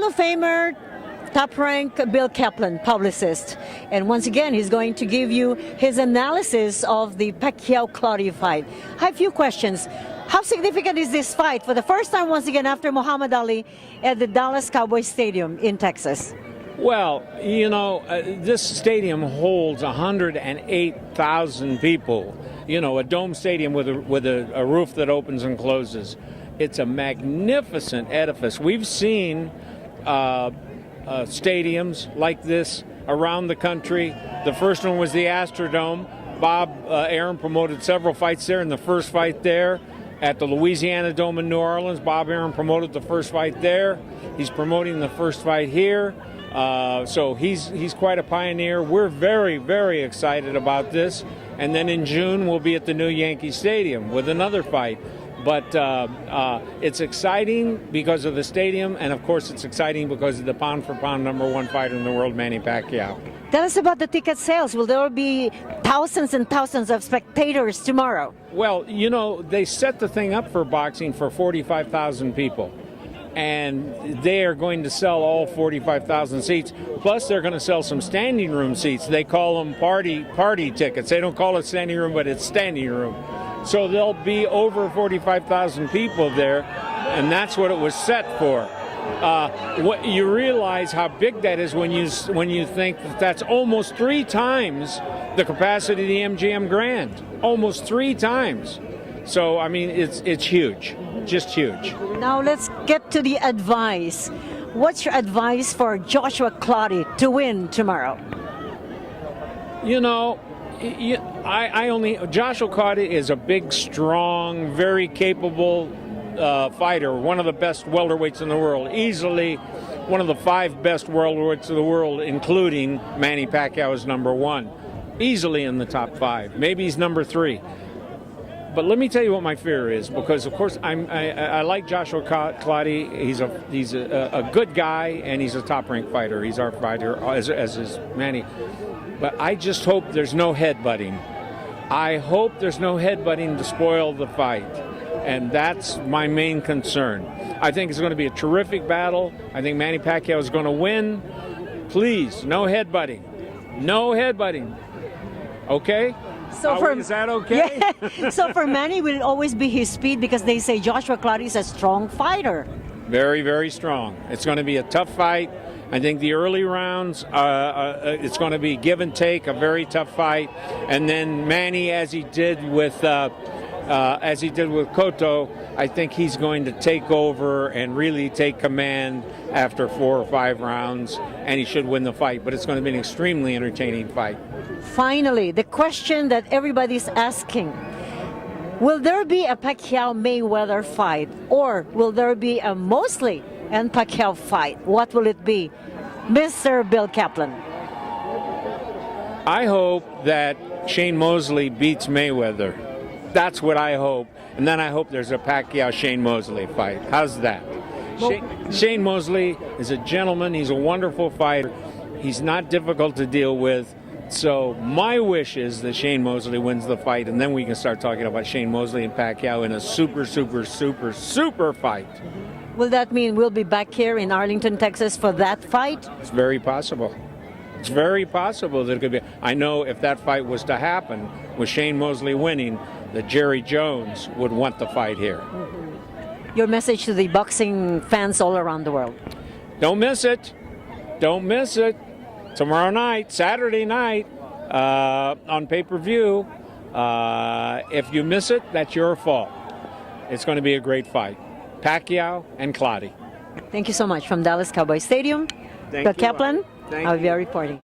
Hall of Famer, top-ranked Bill Caplan, publicist. And once again, he's going to give you his analysis of the Pacquiao-Clottey fight. I have a few questions. How significant is this fight for the first time, once again, after Muhammad Ali at the Dallas Cowboys Stadium in Texas? Well, you know, this stadium holds 108,000 people. You know, a dome stadium with a roof that opens and closes. It's a magnificent edifice. We've seen stadiums like this around the country. The first one was the Astrodome. Bob Arum promoted several fights there. In the first fight there at the Louisiana Dome in New Orleans, Bob Arum promoted the first fight there. He's promoting the first fight here. So he's quite a pioneer. We're very, very excited about this. And then in June, we'll be at the new Yankee Stadium with another fight. But it's exciting because of the stadium, and of course it's exciting because of the pound-for-pound #1 fighter in the world, Manny Pacquiao. Tell us about the ticket sales. Will there be thousands and thousands of spectators tomorrow? Well, you know, they set the thing up for boxing for 45,000 people. And they are going to sell all 45,000 seats. Plus, they're going to sell some standing room seats. They call them party tickets. They don't call it standing room, but it's standing room. So there'll be over 45,000 people there, and that's what it was set for. What you realize how big that is when you think that that's almost 3 times the capacity of the MGM Grand. Almost 3 times. So I mean, it's huge, just huge. Now let's get to the advice. What's your advice for Joshua Clottey to win tomorrow? You know, Joshua Clottey is a big, strong, very capable fighter, one of the best welterweights in the world, easily one of the 5 best welterweights in the world, including Manny Pacquiao is #1, easily in the top 5. Maybe he's #3. But let me tell you what my fear is, because of course I like Joshua Clottey. He's a good guy, and he's a top-ranked fighter. He's our fighter, as is Manny. But I just hope there's no headbutting. I hope there's no headbutting to spoil the fight. And that's my main concern. I think it's going to be a terrific battle. I think Manny Pacquiao is going to win. Please, no headbutting. No headbutting. Okay? Is that okay? Yeah. So for Manny, will it always be his speed, because they say Joshua Clottey is a strong fighter? Very, very strong. It's going to be a tough fight. I think the early rounds, it's going to be give and take, a very tough fight. And then Manny, as he did with Cotto, I think he's going to take over and really take command after 4 or 5 rounds, and he should win the fight. But it's going to be an extremely entertaining fight. Finally, the question that everybody's asking: will there be a Pacquiao-Mayweather fight, or will there be a Mosley and Pacquiao fight? What will it be, Mr. Bill Caplan? I hope that Shane Mosley beats Mayweather. That's what I hope. And then I hope there's a Pacquiao-Shane Mosley fight. How's that? Shane Mosley is a gentleman. He's a wonderful fighter. He's not difficult to deal with. So my wish is that Shane Mosley wins the fight, and then we can start talking about Shane Mosley and Pacquiao in a super, super, super, super fight. Will that mean we'll be back here in Arlington, Texas for that fight? It's very possible. It's very possible that it could be. I know if that fight was to happen with Shane Mosley winning, that Jerry Jones would want the fight here. Mm-hmm. Your message to the boxing fans all around the world? Don't miss it. Don't miss it. Tomorrow night, Saturday night, on pay-per-view. If you miss it, that's your fault. It's going to be a great fight. Pacquiao and Clottey. Thank you so much. From Dallas Cowboys Stadium, Bill Caplan, I'll be reporting.